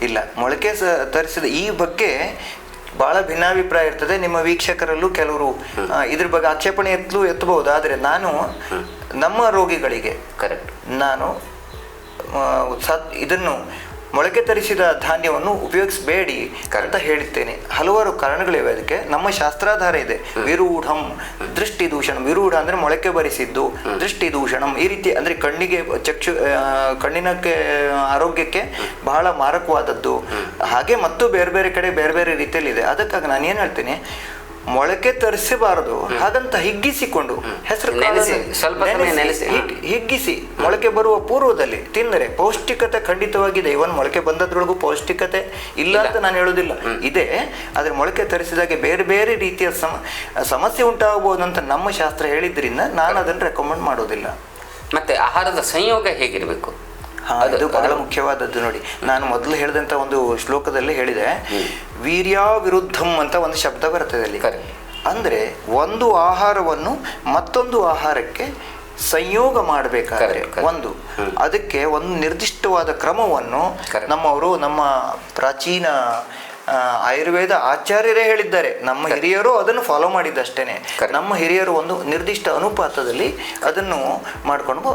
ಇಲ್ಲ. ಮೊಳಕೆ ತರಿಸಿದ ಈ ಬಗ್ಗೆ ಬಹಳ ಭಿನ್ನಾಭಿಪ್ರಾಯ ಇರ್ತದೆ. ನಿಮ್ಮ ವೀಕ್ಷಕರಲ್ಲೂ ಕೆಲವರು ಇದ್ರ ಬಗ್ಗೆ ಆಕ್ಷೇಪಣೆ ಎತ್ತಬಹುದು. ಆದರೆ ನಾನು ನಮ್ಮ ರೋಗಿಗಳಿಗೆ ನಾನು ಇದನ್ನು ಮೊಳಕೆ ತರಿಸಿದ ಧಾನ್ಯವನ್ನು ಉಪಯೋಗಿಸಬೇಡಿ ಅಂತ ಹೇಳುತ್ತೇನೆ. ಹಲವಾರು ಕಾರಣಗಳಿವೆ ಅದಕ್ಕೆ. ನಮ್ಮ ಶಾಸ್ತ್ರಾಧಾರ ಇದೆ. ವಿರೂಢಂ ದೃಷ್ಟಿ ದೂಷಣಂ. ವಿರೂಢ ಅಂದ್ರೆ ಮೊಳಕೆ ಬರಿಸಿದ್ದು, ದೃಷ್ಟಿ ದೂಷಣಂ ಈ ರೀತಿ ಅಂದ್ರೆ ಕಣ್ಣಿಗೆ ಕಣ್ಣಿನ ಆರೋಗ್ಯಕ್ಕೆ ಬಹಳ ಮಾರಕವಾದದ್ದು. ಹಾಗೆ ಮತ್ತು ಬೇರೆ ಬೇರೆ ಕಡೆ ಬೇರೆ ಬೇರೆ ರೀತಿಯಲ್ಲಿ ಇದೆ. ಅದಕ್ಕಾಗಿ ನಾನು ಏನು ಹೇಳ್ತೀನಿ, ಮೊಳಕೆ ತರಿಸಬಾರದು. ಹಾಗಂತ ಹಿಗ್ಗಿಸಿಕೊಂಡು ಹೆಸರು ಹಿಗ್ಗಿಸಿ ಮೊಳಕೆ ಬರುವ ಪೂರ್ವದಲ್ಲಿ ತಿಂದರೆ ಪೌಷ್ಟಿಕತೆ ಖಂಡಿತವಾಗಿದೆ. ಇವನ್ ಮೊಳಕೆ ಬಂದದ್ರೊಳಗೂ ಪೌಷ್ಟಿಕತೆ ಇಲ್ಲ ಅಂತ ನಾನು ಹೇಳೋದಿಲ್ಲ, ಇದೆ. ಆದ್ರೆ ಮೊಳಕೆ ತರಿಸಿದಾಗೆ ಬೇರೆ ಬೇರೆ ರೀತಿಯ ಸಮಸ್ಯೆ ಉಂಟಾಗಬಹುದು ಅಂತ ನಮ್ಮ ಶಾಸ್ತ್ರ ಹೇಳಿದ್ರಿಂದ ನಾನು ಅದನ್ನು ರೆಕಮೆಂಡ್ ಮಾಡೋದಿಲ್ಲ. ಮತ್ತೆ ಆಹಾರದ ಸಂಯೋಗ ಹೇಗಿರಬೇಕು ಅದು ಬಹಳ ಮುಖ್ಯವಾದದ್ದು. ನೋಡಿ, ನಾನು ಮೊದಲು ಹೇಳಿದಂತ ಒಂದು ಶ್ಲೋಕದಲ್ಲಿ ಹೇಳಿದೆ, ವೀರ್ಯ ವಿರುದ್ಧಂ ಅಂತ ಒಂದು ಶಬ್ದ ಬರ್ತದೆ ಅಲ್ಲಿ. ಅಂದ್ರೆ ಒಂದು ಆಹಾರವನ್ನು ಮತ್ತೊಂದು ಆಹಾರಕ್ಕೆ ಸಂಯೋಗ ಮಾಡಬೇಕಾದ್ರೆ ಅದಕ್ಕೆ ಒಂದು ನಿರ್ದಿಷ್ಟವಾದ ಕ್ರಮವನ್ನು ನಮ್ಮವರು, ನಮ್ಮ ಪ್ರಾಚೀನ ಆಯುರ್ವೇದ ಆಚಾರ್ಯರೇ ಹೇಳಿದ್ದಾರೆ. ನಮ್ಮ ಹಿರಿಯರು ಅದನ್ನು ಫಾಲೋ ಮಾಡಿದ್ದಷ್ಟೇನೆ. ನಮ್ಮ ಹಿರಿಯರು ಒಂದು ನಿರ್ದಿಷ್ಟ ಅನುಪಾತದಲ್ಲಿ ಅದನ್ನು ಮಾಡ್ಕೊಂಡು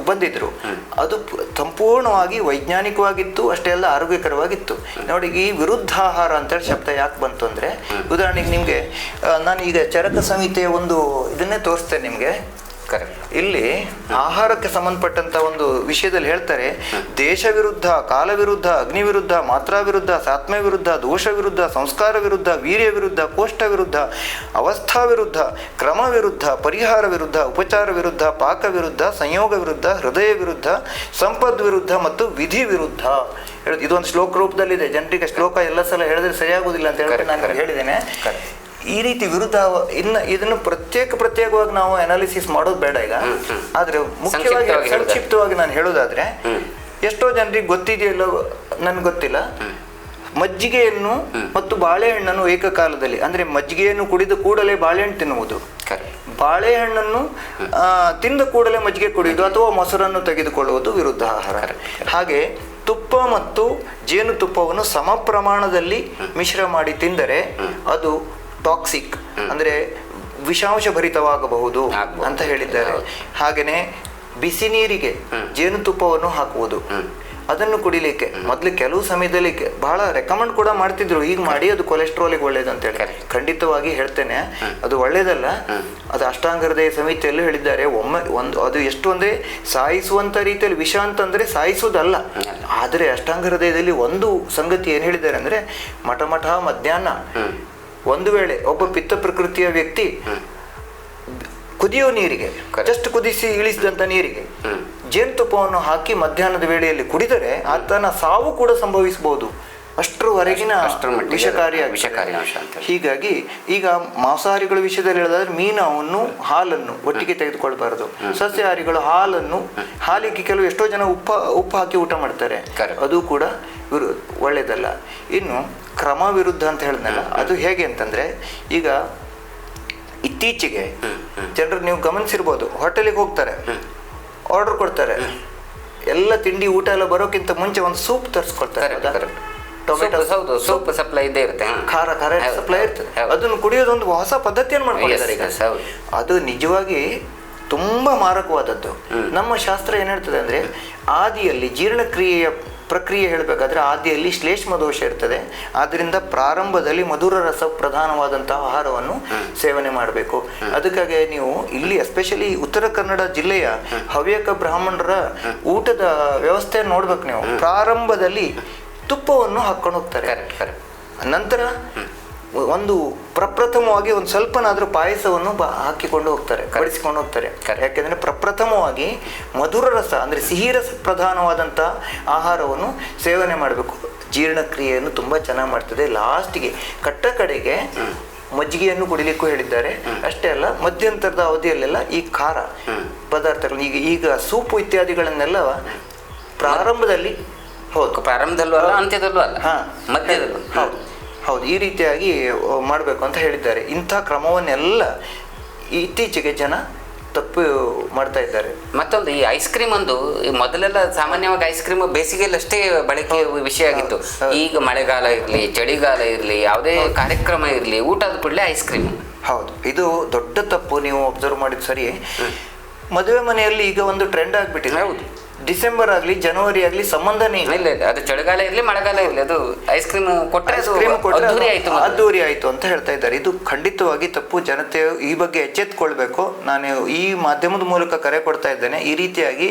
ಬಂದಿದ್ರು. ಅದು ಸಂಪೂರ್ಣವಾಗಿ ವೈಜ್ಞಾನಿಕವಾಗಿತ್ತು, ಅಷ್ಟೇ ಅಲ್ಲ ಆರೋಗ್ಯಕರವಾಗಿತ್ತು. ನೋಡಿ, ಈ ವಿರುದ್ಧಾಹಾರ ಅಂತೇಳಿ ಶಬ್ದ ಯಾಕೆ ಬಂತು ಅಂದ್ರೆ, ಉದಾಹರಣೆಗೆ ನಿಮ್ಗೆ ನಾನು ಈಗ ಚರಕ ಸಂಹಿತೆಯ ಒಂದು ಇದನ್ನೇ ತೋರಿಸ್ತೇನೆ ನಿಮ್ಗೆ. ಇಲ್ಲಿ ಆಹಾರಕ್ಕೆ ಸಂಬಂಧಪಟ್ಟಂತ ಒಂದು ವಿಷಯದಲ್ಲಿ ಹೇಳ್ತಾರೆ, ದೇಶ ವಿರುದ್ಧ, ಕಾಲ ವಿರುದ್ಧ, ಅಗ್ನಿ ವಿರುದ್ಧ, ಮಾತ್ರಾ ವಿರುದ್ಧ, ಸಾತ್ಮ್ಯ ವಿರುದ್ಧ, ದೋಷ ವಿರುದ್ಧ, ಸಂಸ್ಕಾರ ವಿರುದ್ಧ, ವೀರ್ಯ ವಿರುದ್ಧ, ಕೋಷ್ಠ ವಿರುದ್ಧ, ಅವಸ್ಥಾ ವಿರುದ್ಧ, ಕ್ರಮ ವಿರುದ್ಧ, ಪರಿಹಾರ ವಿರುದ್ಧ, ಉಪಚಾರ ವಿರುದ್ಧ, ಪಾಕ ವಿರುದ್ಧ, ಸಂಯೋಗ ವಿರುದ್ಧ, ಹೃದಯ ವಿರುದ್ಧ, ಸಂಪದ್ ವಿರುದ್ಧ ಮತ್ತು ವಿಧಿ ವಿರುದ್ಧ. ಇದೊಂದು ಶ್ಲೋಕ ರೂಪದಲ್ಲಿದೆ. ಜನರಿಗೆ ಶ್ಲೋಕ ಎಲ್ಲ ಸಲ ಹೇಳಿದ್ರೆ ಸರಿಯಾಗುವುದಿಲ್ಲ ಅಂತ ಹೇಳಿ ನಾನು ಹೇಳಿದ್ದೇನೆ. ಈ ರೀತಿ ವಿರುದ್ಧ ಇದನ್ನು ಪ್ರತ್ಯೇಕವಾಗಿ ನಾವು ಅನಾಲಿಸಿಸ್ ಮಾಡೋದು ಬೇಡ ಈಗ. ಆದ್ರೆ ಮುಖ್ಯವಾಗಿ ಸಂಕ್ಷಿಪ್ತವಾಗಿ ನಾನು ಹೇಳೋದಾದ್ರೆ, ಎಷ್ಟೋ ಜನರಿಗೆ ಗೊತ್ತಿದೆಯಲ್ಲೋ ನನ್ಗೆ ಗೊತ್ತಿಲ್ಲ, ಮಜ್ಜಿಗೆಯನ್ನು ಮತ್ತು ಬಾಳೆಹಣ್ಣನ್ನು ಏಕಕಾಲದಲ್ಲಿ, ಅಂದ್ರೆ ಮಜ್ಜಿಗೆಯನ್ನು ಕುಡಿದ ಕೂಡಲೇ ಬಾಳೆಹಣ್ಣು ತಿನ್ನುವುದು, ಬಾಳೆಹಣ್ಣನ್ನು ತಿಂದ ಕೂಡಲೇ ಮಜ್ಜಿಗೆ ಕುಡಿಯುವುದು ಅಥವಾ ಮೊಸರನ್ನು ತೆಗೆದುಕೊಳ್ಳುವುದು ವಿರುದ್ಧ ಆಹಾರ. ಹಾಗೆ ತುಪ್ಪ ಮತ್ತು ಜೇನುತುಪ್ಪವನ್ನು ಸಮ ಪ್ರಮಾಣದಲ್ಲಿ ಮಿಶ್ರ ಮಾಡಿ ತಿಂದರೆ ಅದು ಟಾಕ್ಸಿಕ್, ಅಂದ್ರೆ ವಿಷಾಂಶ ಭರಿತವಾಗಬಹುದು ಅಂತ ಹೇಳಿದ್ದಾರೆ. ಹಾಗೆಯೇ ಬಿಸಿ ನೀರಿಗೆ ಜೇನುತುಪ್ಪವನ್ನು ಹಾಕುವುದು, ಅದನ್ನು ಕುಡಿಲಿಕ್ಕೆ ಮೊದಲು ಕೆಲವು ಸಮಯದಲ್ಲಿ ಬಹಳ ರೆಕಮೆಂಡ್ ಕೂಡ ಮಾಡ್ತಿದ್ರು, ಈಗ ಮಾಡಿ ಅದು ಕೊಲೆಸ್ಟ್ರಾಲಿಗೆ ಒಳ್ಳೇದು ಅಂತೇಳಿ. ಖಂಡಿತವಾಗಿ ಹೇಳ್ತೇನೆ, ಅದು ಒಳ್ಳೇದಲ್ಲ. ಅದು ಅಷ್ಟಾಂಗ ಹೃದಯ ಸಮಿತಿಯಲ್ಲೂ ಹೇಳಿದ್ದಾರೆ. ಅದು ಎಷ್ಟು ಅಂದ್ರೆ ಸಾಯಿಸುವಂತ ರೀತಿಯಲ್ಲಿ, ವಿಷ ಅಂತಂದ್ರೆ ಸಾಯಿಸುವುದಲ್ಲ. ಆದರೆ ಅಷ್ಟಾಂಗ ಹೃದಯದಲ್ಲಿ ಒಂದು ಸಂಗತಿ ಏನ್ ಹೇಳಿದ್ದಾರೆ ಅಂದ್ರೆ, ಮಠ ಮಧ್ಯಾಹ್ನ ಒಂದು ವೇಳೆ ಒಬ್ಬ ಪಿತ್ತ ಪ್ರಕೃತಿಯ ವ್ಯಕ್ತಿ ಕುದಿಯೋ ನೀರಿಗೆ, ಜಸ್ಟ್ ಕುದಿಸಿ ಇಳಿಸಿದಂತ ನೀರಿಗೆ ಜೇನುತುಪ್ಪವನ್ನು ಹಾಕಿ ಮಧ್ಯಾಹ್ನದ ವೇಳೆಯಲ್ಲಿ ಕುಡಿದರೆ ಆತನ ಸಾವು ಕೂಡ ಸಂಭವಿಸಬಹುದು. ಅಷ್ಟರವರೆಗಿನ ವಿಷಕಾರಿ ಅಂಶ. ಹೀಗಾಗಿ ಈಗ ಮಾಂಸಾಹಾರಿಗಳ ವಿಷಯದಲ್ಲಿ ಹೇಳೋದಾದ್ರೆ, ಮೀನವನ್ನು ಹಾಲನ್ನು ಒಟ್ಟಿಗೆ ತೆಗೆದುಕೊಳ್ಬಾರದು. ಸಸ್ಯಾಹಾರಿಗಳು ಹಾಲಿಗೆ ಕೆಲವು ಎಷ್ಟೋ ಜನ ಉಪ್ಪು ಹಾಕಿ ಊಟ ಮಾಡ್ತಾರೆ, ಅದು ಕೂಡ ಒಳ್ಳೇದಲ್ಲ. ಇನ್ನು ಕ್ರಮ ವಿರುದ್ಧ ಅಂತ ಹೇಳಿದ್ನಲ್ಲ, ಅದು ಹೇಗೆ ಅಂತಂದ್ರೆ, ಈಗ ಇತ್ತೀಚೆಗೆ ಜನರು ನೀವು ಗಮನಿಸಿರ್ಬೋದು, ಹೋಟೆಲಿಗೆ ಹೋಗ್ತಾರೆ, ಆರ್ಡರ್ ಕೊಡ್ತಾರೆ, ಎಲ್ಲ ತಿಂಡಿ ಊಟ ಎಲ್ಲ ಬರೋಕ್ಕಿಂತ ಮುಂಚೆ ಒಂದು ಸೂಪ್ ತರಿಸ್ಕೊಳ್ತಾರೆ. ಟೊಮೆಟೊ ಸೂಪ್ ಸಪ್ಲೈ ಇದ್ದೇ ಇರುತ್ತೆ, ಖಾರ ಸಪ್ಲೈ ಇರ್ತದೆ. ಅದನ್ನು ಕುಡಿಯೋದೊಂದು ಹೊಸ ಪದ್ಧತಿಯನ್ನು ಮಾಡ್ಕೊಂಡಿದ್ದಾರೆ ಈಗ. ಅದು ನಿಜವಾಗಿ ತುಂಬಾ ಮಾರಕವಾದದ್ದು. ನಮ್ಮ ಶಾಸ್ತ್ರ ಏನ್ ಹೇಳ್ತದೆ ಅಂದ್ರೆ, ಆದಿಯಲ್ಲಿ ಜೀರ್ಣಕ್ರಿಯೆಯ ಪ್ರಕ್ರಿಯೆ ಹೇಳಬೇಕಾದ್ರೆ ಆದಿಯಲ್ಲಿ ಶ್ಲೇಷ್ಮ ದೋಷ ಇರ್ತದೆ. ಆದ್ದರಿಂದ ಪ್ರಾರಂಭದಲ್ಲಿ ಮಧುರ ರಸ ಪ್ರಧಾನವಾದಂತಹ ಆಹಾರವನ್ನು ಸೇವನೆ ಮಾಡಬೇಕು. ಅದಕ್ಕಾಗಿ ನೀವು ಇಲ್ಲಿ ಎಸ್ಪೆಷಲಿ ಉತ್ತರ ಕನ್ನಡ ಜಿಲ್ಲೆಯ ಹವ್ಯಕ ಬ್ರಾಹ್ಮಣರ ಊಟದ ವ್ಯವಸ್ಥೆಯನ್ನು ನೋಡ್ಬೇಕು ನೀವು. ಪ್ರಾರಂಭದಲ್ಲಿ ತುಪ್ಪವನ್ನು ಹಾಕೊಂಡು ಹೋಗ್ತಾರೆ, ನಂತರ ಒಂದು ಪ್ರಪ್ರಥಮವಾಗಿ ಒಂದು ಸ್ವಲ್ಪನಾದ್ರೂ ಪಾಯಸವನ್ನು ಹಾಕಿಕೊಂಡು ಹೋಗ್ತಾರೆ, ಬಡಿಸಿಕೊಂಡು ಹೋಗ್ತಾರೆ. ಯಾಕೆಂದ್ರೆ ಪ್ರಪ್ರಥಮವಾಗಿ ಮಧುರ ರಸ ಅಂದ್ರೆ ಸಿಹಿ ರಸ ಪ್ರಧಾನವಾದಂಥ ಆಹಾರವನ್ನು ಸೇವನೆ ಮಾಡಬೇಕು. ಜೀರ್ಣಕ್ರಿಯೆಯನ್ನು ತುಂಬಾ ಚೆನ್ನಾಗಿ ಮಾಡ್ತದೆ. ಲಾಸ್ಟಿಗೆ ಕಡೆಗೆ ಮಜ್ಜಿಗೆಯನ್ನು ಕುಡಿಲಿಕ್ಕೂ ಹೇಳಿದ್ದಾರೆ. ಅಷ್ಟೇ ಅಲ್ಲ, ಮಧ್ಯಂತರದ ಅವಧಿಯಲ್ಲೆಲ್ಲ ಈ ಖಾರ ಪದಾರ್ಥಗಳು, ಈಗ ಸೂಪು ಇತ್ಯಾದಿಗಳನ್ನೆಲ್ಲ ಪ್ರಾರಂಭದಲ್ಲಿ, ಪ್ರಾರಂಭದಲ್ಲೂ ಅಲ್ಲ, ಅಂತ್ಯದಲ್ಲೂ ಅಲ್ಲ, ಮಧ್ಯದಲ್ಲೂ. ಹೌದು, ಈ ರೀತಿಯಾಗಿ ಮಾಡಬೇಕು ಅಂತ ಹೇಳಿದ್ದಾರೆ. ಇಂಥ ಕ್ರಮವನ್ನೆಲ್ಲ ಇತ್ತೀಚೆಗೆ ಜನ ತಪ್ಪು ಮಾಡ್ತಾ ಇದ್ದಾರೆ. ಮತ್ತೊಂದು, ಈ ಐಸ್ ಕ್ರೀಮ್ ಒಂದು ಮೊದಲೆಲ್ಲ ಸಾಮಾನ್ಯವಾಗಿ ಐಸ್ ಕ್ರೀಮ್ ಬೇಸಿಗೆಯಲ್ಲಿ ಅಷ್ಟೇ ಬಳಕೆ ವಿಷಯ ಆಗಿತ್ತು. ಈಗ ಮಳೆಗಾಲ ಇರಲಿ, ಚಳಿಗಾಲ ಇರಲಿ, ಯಾವುದೇ ಕಾರ್ಯಕ್ರಮ ಇರಲಿ, ಊಟದ ಕೂಡಲೇ ಐಸ್ ಕ್ರೀಮ್. ಹೌದು, ಇದು ದೊಡ್ಡ ತಪ್ಪು. ನೀವು ಅಬ್ಸರ್ವ್ ಮಾಡಿದ ಸರಿ, ಮದುವೆ ಮನೆಯಲ್ಲಿ ಈಗ ಒಂದು ಟ್ರೆಂಡ್ ಆಗ್ಬಿಟ್ಟಿದೆ. ಹೌದು, ಡಿಸೆಂಬರ್ ಆಗಲಿ ಜನವರಿ ಆಗಲಿ ಸಂಬಂಧನೇ ಇಲ್ಲ. ಅದು ಚಳಿಗಾಲ ಇರಲಿ ಮಳೆಗಾಲ ಇರಲಿ, ಅದು ಐಸ್ ಕ್ರೀಮ್ ಕೊಟ್ಟರೆ ಅದ್ದೂರಿ ಆಯ್ತು ಅಂತ ಹೇಳ್ತಾ ಇದ್ದಾರೆ. ಇದು ಖಂಡಿತವಾಗಿ ತಪ್ಪು. ಜನತೆ ಈ ಬಗ್ಗೆ ಎಚ್ಚೆತ್ಕೊಳ್ಬೇಕು. ನಾನು ಈ ಮಾಧ್ಯಮದ ಮೂಲಕ ಕರೆ ಕೊಡ್ತಾ ಇದ್ದೇನೆ. ಈ ರೀತಿಯಾಗಿ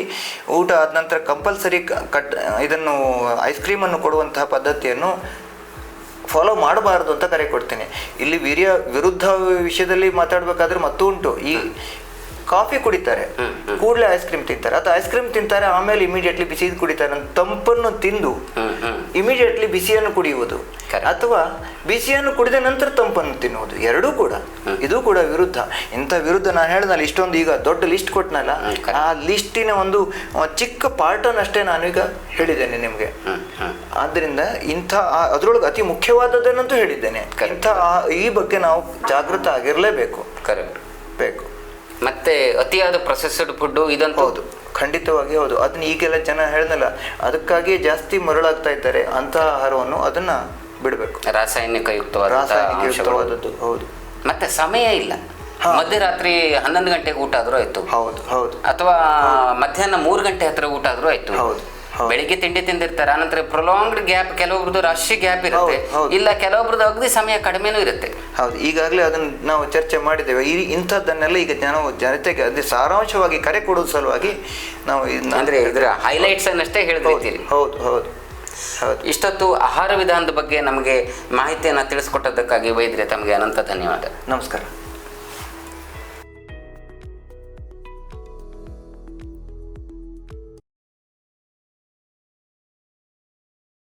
ಊಟ ಆದ ನಂತರ ಕಂಪಲ್ಸರಿ ಇದನ್ನು ಐಸ್ ಕ್ರೀಮನ್ನು ಕೊಡುವಂತಹ ಪದ್ಧತಿಯನ್ನು ಫಾಲೋ ಮಾಡಬಾರ್ದು ಅಂತ ಕರೆ ಕೊಡ್ತೇನೆ. ಇಲ್ಲಿ ವಿರುದ್ಧ ವಿಷಯದಲ್ಲಿ ಮಾತಾಡ್ಬೇಕಾದ್ರೆ ಮತ್ತೂ ಉಂಟು. ಈ ಕಾಫಿ ಕುಡಿತಾರೆ, ಕೂಡಲೇ ಐಸ್ ಕ್ರೀಮ್ ತಿಂತಾರೆ, ಅಥವಾ ಐಸ್ ಕ್ರೀಮ್ ತಿಂತಾರೆ ಆಮೇಲೆ ಇಮಿಡಿಯೇಟ್ಲಿ ಬಿಸಿ ಕುಡಿತಾರೆ. ತಂಪನ್ನು ತಿಂದು ಇಮಿಡಿಯೇಟ್ಲಿ ಬಿಸಿಯನ್ನು ಕುಡಿಯುವುದು, ಅಥವಾ ಬಿಸಿಯನ್ನು ಕುಡಿದ ನಂತರ ತಂಪನ್ನು ತಿನ್ನುವುದು, ಇದು ಕೂಡ ವಿರುದ್ಧ. ಇಂಥ ವಿರುದ್ಧ ನಾನು ಹೇಳ್ದಲ್ಲ, ಇಷ್ಟೊಂದು ಈಗ ದೊಡ್ಡ ಲಿಸ್ಟ್ ಕೊಟ್ಟನಲ್ಲ, ಆ ಲಿಸ್ಟಿನ ಒಂದು ಚಿಕ್ಕ ಪಾರ್ಟನ್ನಷ್ಟೇ ನಾನೀಗ ಹೇಳಿದ್ದೇನೆ ನಿಮಗೆ. ಆದ್ದರಿಂದ ಅದರೊಳಗೆ ಅತಿ ಮುಖ್ಯವಾದದ್ದನ್ನಂತೂ ಹೇಳಿದ್ದೇನೆ. ಈ ಬಗ್ಗೆ ನಾವು ಜಾಗೃತ ಆಗಿರಲೇಬೇಕು. ಬೇಕು. ಮತ್ತೆ ಅತಿಯಾದ ಪ್ರೊಸೆಸ್ಡ್ ಫುಡ್ ಇದಂತೂ ಹೌದು, ಖಂಡಿತವಾಗಿ ಹೌದು. ಅದನ್ನ ಈಗೆಲ್ಲ ಜನ ಹೇಳ್ದಲ್ಲ, ಅದಕ್ಕಾಗಿಯೇ ಜಾಸ್ತಿ ಮರಳಾಗ್ತಾ ಇದ್ದಾರೆ. ಅಂತ ಆಹಾರವನ್ನು ಅದನ್ನ ಬಿಡಬೇಕು. ರಾಸಾಯನಿಕಯುಕ್ತವಾದದ್ದು. ಹೌದು. ಮತ್ತೆ ಸಮಯ ಇಲ್ಲ. ಮಧ್ಯರಾತ್ರಿ 11 ಗಂಟೆಗೆ ಊಟ ಆದ್ರೂ ಆಯ್ತು. ಹೌದು. ಅಥವಾ ಮಧ್ಯಾಹ್ನ 3 ಗಂಟೆ ಹತ್ರ ಊಟ ಆದ್ರೂ ಆಯ್ತು. ಹೌದು. ಬೆಳಿಗ್ಗೆ ತಿಂಡಿ ತಿಂದಿರ್ತಾರೆ, ಆನಂತರ ಪ್ರೊಲಾಂಗ್ಡ್ ಗ್ಯಾಪ್, ಕೆಲವೊಬ್ರದ್ದು ರಶ್ ಗ್ಯಾಪ್ ಇರುತ್ತೆ, ಇಲ್ಲ ಕೆಲವೊಬ್ರದ್ದು ಅಗದಿ ಸಮಯ ಕಡಿಮೆನೂ ಇರುತ್ತೆ. ಹೌದು, ಈಗಾಗಲೇ ಅದನ್ನ ನಾವು ಚರ್ಚೆ ಮಾಡಿದ್ದೇವೆ. ಇಂಥದ್ದನ್ನೆಲ್ಲ ಈಗ ಜನತೆಗೆ ಅದೇ ಸಾರಾಂಶವಾಗಿ ಕರೆ ಕೊಡೋದು ಸಲುವಾಗಿ ನಾವು ಅಂದ್ರೆ ಇದರ ಹೈಲೈಟ್ಸ್ ಅನ್ನಷ್ಟೇ ಹೇಳ್ತಿದ್ದೀರಿ. ಹೌದು. ಇಷ್ಟೊತ್ತು ಆಹಾರ ವಿಧಾನದ ಬಗ್ಗೆ ನಮಗೆ ಮಾಹಿತಿಯನ್ನು ತಿಳಿಸ್ಕೊಟ್ಟದ್ದಕ್ಕಾಗಿ ವೈದ್ಯರೇ ತಮಗೆ ಅನಂತ ಧನ್ಯವಾದ. ನಮಸ್ಕಾರ.